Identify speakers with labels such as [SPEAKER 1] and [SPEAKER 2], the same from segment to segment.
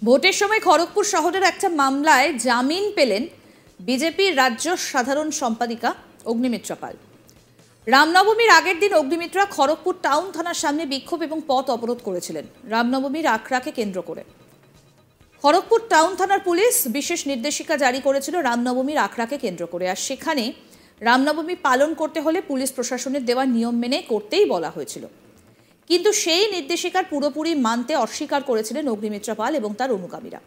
[SPEAKER 1] ভোটের সময় খড়গপুর শহরের একটা মামলায় জামিন পেলেন বিজেপির রাজ্য সাধারণ সম্পাদিকা অগ্নিমিত্রা পাল। রামনবমীর আগের দিন অগ্নিমিত্রা খড়গপুর টাউন থানার সামনে বিক্ষোভ এবং পথ অবরোধ করেছিলেন রামনবমীর আখড়াকে কেন্দ্র করে। খড়গপুর টাউন থানার পুলিশ বিশেষ নির্দেশিকা জারি করেছিল রামনবমীর আখড়াকে কেন্দ্র করে, আর সেখানে রামনবমী পালন করতে হলে পুলিশ প্রশাসনের দেওয়া নিয়ম মেনে করতেই বলা হয়েছিল। কিন্তু সেই নির্দেশিকার পুরোপুরি মানতে অস্বীকার করেছিলেন অগ্নিমিত্রা পাল এবং তার অনুগামীরা।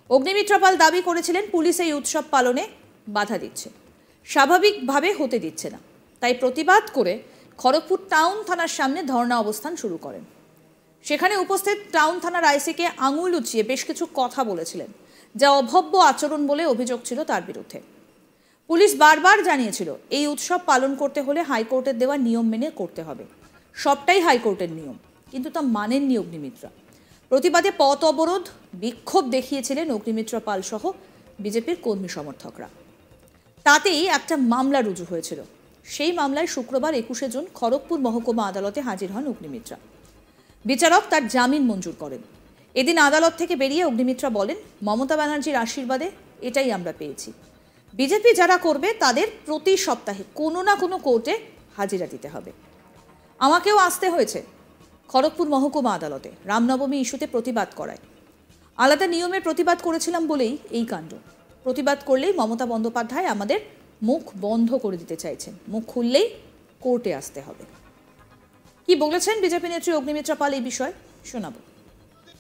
[SPEAKER 1] অগ্নিমিত্রা পাল দাবি করেছিলেন পুলিশ এই উৎসব পালনে বাধা দিচ্ছে, স্বাভাবিকভাবে হতে দিচ্ছে না। তাই প্রতিবাদ করে খড়গপুর টাউন থানার সামনে ধর্ণা অবস্থান শুরু করেন। সেখানে উপস্থিত টাউন থানার আইসিকে আঙুল উঁচিয়ে বেশ কিছু কথা বলেছিলেন, যা অভব্য আচরণ বলে অভিযোগ ছিল তার বিরুদ্ধে। পুলিশ বারবার জানিয়েছিল এই উৎসব পালন করতে হলে হাইকোর্টের দেওয়া নিয়ম মেনে করতে হবে, সবটাই হাইকোর্টের নিয়ম, কিন্তু তা মানেননি অগ্নিমিত্রা। প্রতিবাদে পথ অবরোধ বিক্ষোভ দেখিয়েছিলেন অগ্নিমিত্রা পাল সহ বিজেপির কর্মী সমর্থকরা। তাতেই একটা মামলা রুজু হয়েছিল। সেই মামলায় শুক্রবার 21শে জুন খড়গপুর মহকুমা আদালতে হাজির হন অগ্নিমিত্রা। বিচারক তার জামিন মঞ্জুর করেন। এদিন আদালত থেকে বেরিয়ে অগ্নিমিত্রা বলেন, মমতা ব্যানার্জির আশীর্বাদে এটাই আমরা পেয়েছি। বিজেপি যারা করবে তাদের প্রতি সপ্তাহে কোনো না কোনো কোর্টে হাজিরা দিতে হবে। আমাকেও আসতে হয়েছে খড়গপুর মহকুমা আদালতে রামনবমী ইস্যুতে প্রতিবাদ করায়। আলাদা নিয়মে প্রতিবাদ করেছিলাম বলেই এই কাণ্ড। প্রতিবাদ করলেই মমতা বন্দ্যোপাধ্যায় আমাদের মুখ বন্ধ করে দিতে চাইছেন, মুখ খুললেই কোর্টে আসতে হবে। কি বলেছেন বিজেপি নেত্রী অগ্নিমিত্রা পাল এই বিষয়ে শোনাবো।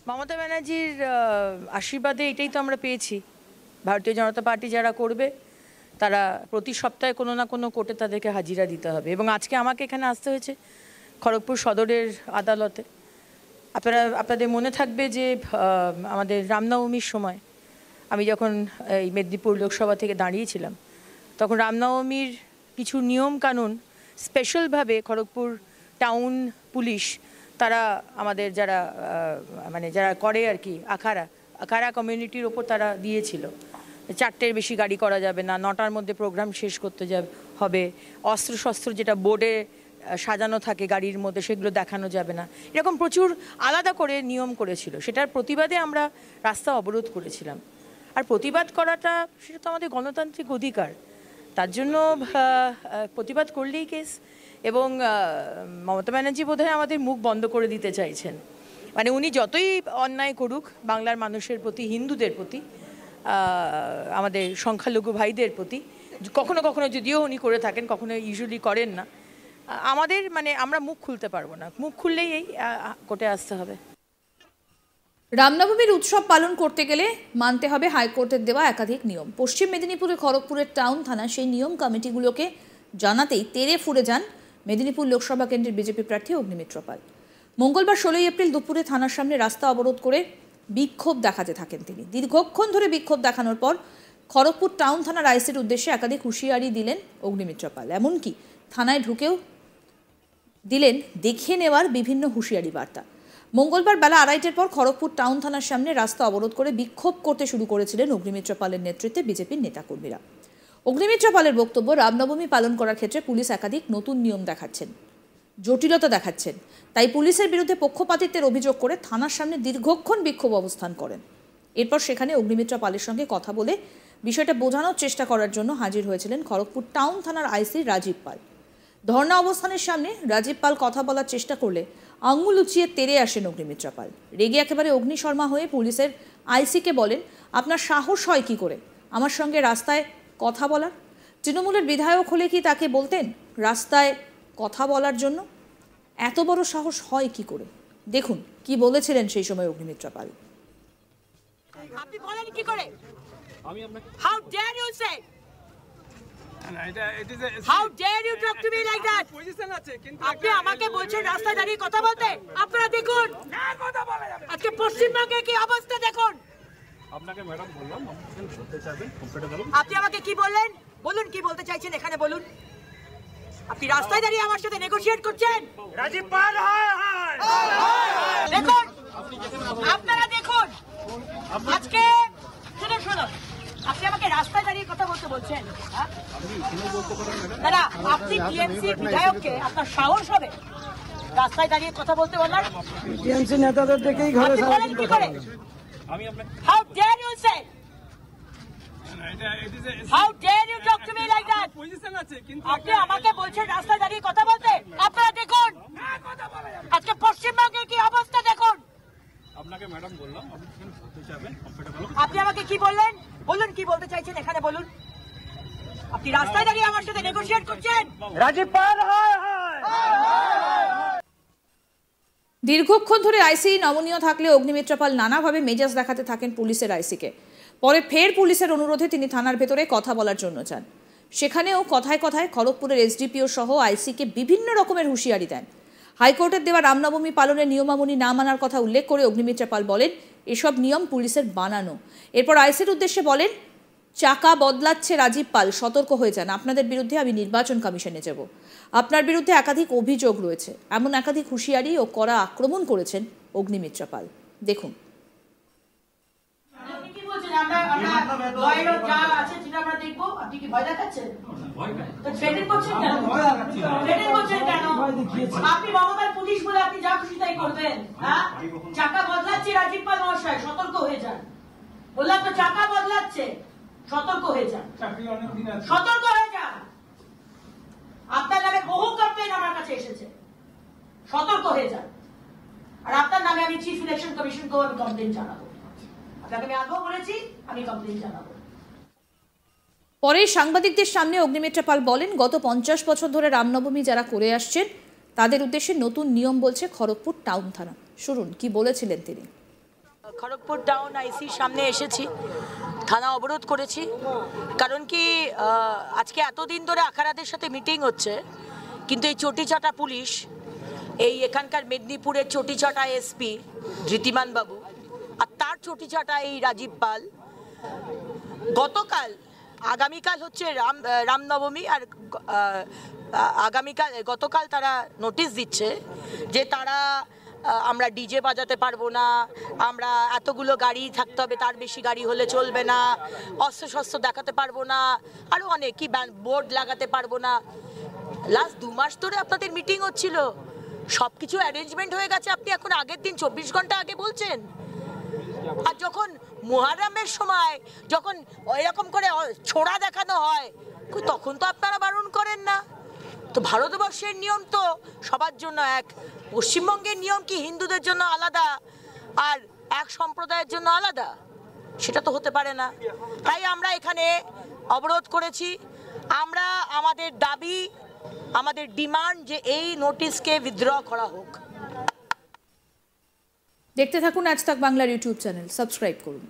[SPEAKER 2] মমতা ব্যানার্জির আশীর্বাদে এটাই তো আমরা পেয়েছি। ভারতীয় জনতা পার্টি যারা করবে তারা প্রতি সপ্তাহে কোনো না কোনো কোর্টে তাদেরকে হাজিরা দিতে হবে, এবং আজকে আমাকে এখানে আসতে হয়েছে খড়গপুর সদরের আদালতে। আপনাদের মনে থাকবে যে আমাদের রামনবমীর সময় আমি যখন এই মেদিনীপুর লোকসভা থেকে দাঁড়িয়েছিলাম, তখন রামনবমীর কিছু নিয়ম কানুন স্পেশালভাবে খড়গপুর টাউন পুলিশ তারা আমাদের যারা যারা করে আর কি আখাড়া কমিউনিটির ওপর তারা দিয়েছিল। 4টের বেশি গাড়ি করা যাবে না, 9টার মধ্যে প্রোগ্রাম শেষ করতে হবে, অস্ত্রশস্ত্র যেটা বোর্ডে সাজানো থাকে গাড়ির মধ্যে সেগুলো দেখানো যাবে না, এরকম প্রচুর আলাদা করে নিয়ম করেছিল। সেটার প্রতিবাদে আমরা রাস্তা অবরোধ করেছিলাম। আর প্রতিবাদ করাটা সেটা তো আমাদের গণতান্ত্রিক অধিকার, তার জন্য প্রতিবাদ করলেই কেস। এবং মমতা ব্যানার্জি বোধহয় আমাদের মুখ বন্ধ করে দিতে চাইছেন। মানে উনি যতই অন্যায় করুক বাংলার মানুষের প্রতি, হিন্দুদের প্রতি, আমাদের সংখ্যালঘু ভাইদের প্রতি, কখনো কখনো যদিও উনি করে থাকেন, কখনো ইউজুয়ালি করেন না, আমাদের আমরা মুখ খুলতে পারবো না। মুখ খুললেই এই কোর্টে আসতে হবে।
[SPEAKER 1] রামনবমীর উৎসব পালন করতে গেলে মানতে হবে হাইকোর্টের দেওয়া একাধিক নিয়ম। পশ্চিম মেদিনীপুরের খড়গপুরের টাউন থানা সেই নিয়ম কমিটিগুলোকে জানাতেই তেড়ে ফুরে যান মেদিনীপুর লোকসভা কেন্দ্রের বিজেপি প্রার্থী অগ্নিমিত্রা পাল। মঙ্গলবার 16 এপ্রিল দুপুরে থানার সামনে রাস্তা অবরোধ করে বিক্ষোভ দেখাতে থাকেন তিনি। দীর্ঘক্ষণ ধরে বিক্ষোভ দেখানোর পর খড়গপুর টাউন থানার আইসির উদ্দেশ্যে একাধিক হুঁশিয়ারি দিলেন অগ্নিমিত্রা পাল। এমনকি থানায় ঢুকেও দিলেন দেখে নেওয়ার বিভিন্ন হুঁশিয়ারি বার্তা। মঙ্গলবার বেলা 2:30টার পর খড়গপুর টাউন থানার সামনে রাস্তা অবরোধ করে বিক্ষোভ করতে শুরু করেছিলেন অগ্নিমিত্রা পালের নেতৃত্বে বিজেপির নেতাকর্মীরা। অগ্নিমিত্রা পালের বক্তব্য, রামনবমী পালন করার ক্ষেত্রে পুলিশ একাধিক নতুন নিয়ম দেখাচ্ছেন, জটিলতা দেখাচ্ছেন, তাই পুলিশের বিরুদ্ধে পক্ষপাতিত্বের অভিযোগ করে থানার সামনে দীর্ঘক্ষণ বিক্ষোভ অবস্থান করেন। এরপর সেখানে অগ্নিমিত্রা পালের সঙ্গে কথা বলে বিষয়টা বোঝানোর চেষ্টা করার জন্য হাজির হয়েছিলেন খড়গপুর টাউন থানার আইসি রাজীব পাল। ধর্ণা অবস্থানের সামনে রাজীব পাল কথা বলার চেষ্টা করলে আঙুল উঁচিয়ে তেড়ে আসেন অগ্নিমিত্রা পাল। রেগে একেবারে অগ্নিশর্মা হয়ে পুলিশের আইসিকে বলেন, আপনার সাহস হয় কি করে আমার সঙ্গে রাস্তায় কথা বলার? তৃণমূলের বিধায়ক হলে কি তাকে বলতেন রাস্তায় কথা বলার জন্য? এত বড় সাহস হয় কি করে? দেখুন কি বলেছিলেন সেই সময় অগ্নিমিত্রা পাল।
[SPEAKER 2] আপনি বলেন কি করে? How dare you say? How dare you talk to me like that? আপনি আমাকে বলছেন রাস্তায় দাঁড়িয়ে কথা বলতে? আপনারা দেখুন আজকে পশ্চিমবঙ্গে কি অবস্থা দেখুন।
[SPEAKER 3] আপনাকে ম্যাডাম বললাম আপনি বলতে চাইবেন কম্পিউটার।
[SPEAKER 2] আপনি আমাকে কি বললেন? বলুন কি বলতে চাইছেন এখানে বলুন। আপনি রাস্তায় দাঁড়িয়ে আমার সাথে নেগোশিয়েট করছেন? রাজীব পাল দেখুন, আপনারা দেখুন আজকে শোনো, আপনি আমাকে রাস্তায় দাঁড়িয়ে কথা বলতে বলছেন? দাদা, আপনি টিএমসি বিধায়ককে আপনার সাহস হবে রাস্তায় দাঁড়িয়ে কথা বলতে বলার?
[SPEAKER 4] টিএমসি নেতাদের দেখেই ঘরে
[SPEAKER 2] বলেন কি করে?
[SPEAKER 3] আমি আপনাকে
[SPEAKER 2] How dare you say? How dare you talk to me like that?
[SPEAKER 3] Position আছে কিন্তু
[SPEAKER 2] আপনি আমাকে বলছেন রাস্তায় দাঁড়িয়ে কথা বলতে? আপনারা দেখুন আজকে পশ্চিমবঙ্গের কি অবস্থা দেখুন।
[SPEAKER 3] আপনাকে ম্যাডাম বললাম আপনি এখানে বলতে চাইবেন কমফোর্টেবল।
[SPEAKER 2] আপনি আমাকে কি বললেন? বলুন কি বলতে চাইছেন এখানে বলুন। আপনি রাস্তায় দাঁড়িয়ে আমার সাথে নেগোশিয়েট করছেন? রাজীব পাল
[SPEAKER 1] দীর্ঘক্ষণ ধরে আইসি নমনীয় থাকলে অগ্নিমিত্রা পাল নানাভাবে মেজাজ দেখাতে থাকেন পুলিশের আইসিকে। পরে ফের পুলিশের অনুরোধে তিনি থানার ভেতরে কথা বলার জন্য যান। সেখানেও কথায় কথায় খড়গপুরের এসডিপিও সহ আইসিকে বিভিন্ন রকমের হুঁশিয়ারি দেন। হাইকোর্টের দেওয়া রামনবমী পালনের নিয়মাবলী না মানার কথা উল্লেখ করে অগ্নিমিত্রা পাল বলেন, এসব নিয়ম পুলিশের বানানো। এরপর আইসির উদ্দেশ্যে বলেন, চাকা বদলাচ্ছে রাজীব পাল, সতর্ক হয়ে যান, আপনাদের বিরুদ্ধে আমি নির্বাচন কমিশনে যাব। আপনার বিরুদ্ধে একাধিক অভিযোগ রয়েছে, এমন একাধিক হুঁশিয়ারি ও কড়া আক্রমণ করেছেন অগ্নিমিত্রা পাল। দেখুন।
[SPEAKER 2] চাকা বদলাচ্ছে রাজীব পাল মহাশয়, সতর্ক হয়ে যান। বললাম তো চাকা বদলাচ্ছে, সতর্ক হয়ে যান, সতর্ক হয়ে যান। আপনার নামে বহু কমপ্লেন আমার কাছে এসেছে, সতর্ক হয়ে যান। আর আপনার নামে আমি চিফ ইলেকশন কমিশনকেও আমি কমপ্লেন জানাবো। আপনাকে আমি আগেও বলেছি, আমি কমপ্লেন জানাবো।
[SPEAKER 1] পরে সাংবাদিকদের সামনে অগ্নিমিত্রা পাল বলেন, গত 50 বছর ধরে রামনবমী যারা করে আসছেন তাদের উদ্দেশ্যে নতুন নিয়ম বলছে খড়গপুর টাউন থানা। শুনুন কি বলেছিলেন তিনি।
[SPEAKER 2] খড়গপুর টাউন আইসির সামনে এসেছি, থানা অবরোধ করেছি। কারণ কি আজকে এতদিন ধরে আখাড়াদের সাথে মিটিং হচ্ছে, কিন্তু এই চটিচাটা পুলিশ, এই এখানকার মেদিনীপুরের চটিচাটা এসপি ধৃতিমান বাবু আর তার চটিচাটা এই রাজীব পাল, আগামীকাল হচ্ছে রামনবমী, আর গতকাল তারা নোটিশ দিচ্ছে যে তারা আমরা ডিজে বাজাতে পারবো না, আমরা এতগুলো গাড়ি থাকতে হবে, তার বেশি গাড়ি হলে চলবে না, অস্ত্র শস্ত্র দেখাতে পারবো না, আরও অনেক কি বোর্ড লাগাতে পারবো না। লাস্ট 2 মাস ধরে আপনাদের মিটিং হচ্ছিল, সব কিছু অ্যারেঞ্জমেন্ট হয়ে গেছে, আপনি এখন আগের দিন 24 ঘন্টা আগে বলছেন। আর যখন মুহররমের সময় যখন এরকম করে ছোড়া দেখানো হয়, তখন তো আপনারা বারণ করেন না। তো ভারতবর্ষের নিয়ম তো সবার জন্য এক, পশ্চিমবঙ্গের নিয়ম কি হিন্দুদের জন্য আলাদা আর এক সম্প্রদায়ের জন্য আলাদা? সেটা তো হতে পারে না। তাই আমরা এখানে অবরোধ করেছি। আমরা আমাদের দাবি, আমাদের ডিমান্ড যে এই নোটিশকে উইথড্র করা হোক।
[SPEAKER 1] দেখতে থাকুন আজ তাক বাংলার ইউটিউব চ্যানেল, সাবস্ক্রাইব করুন।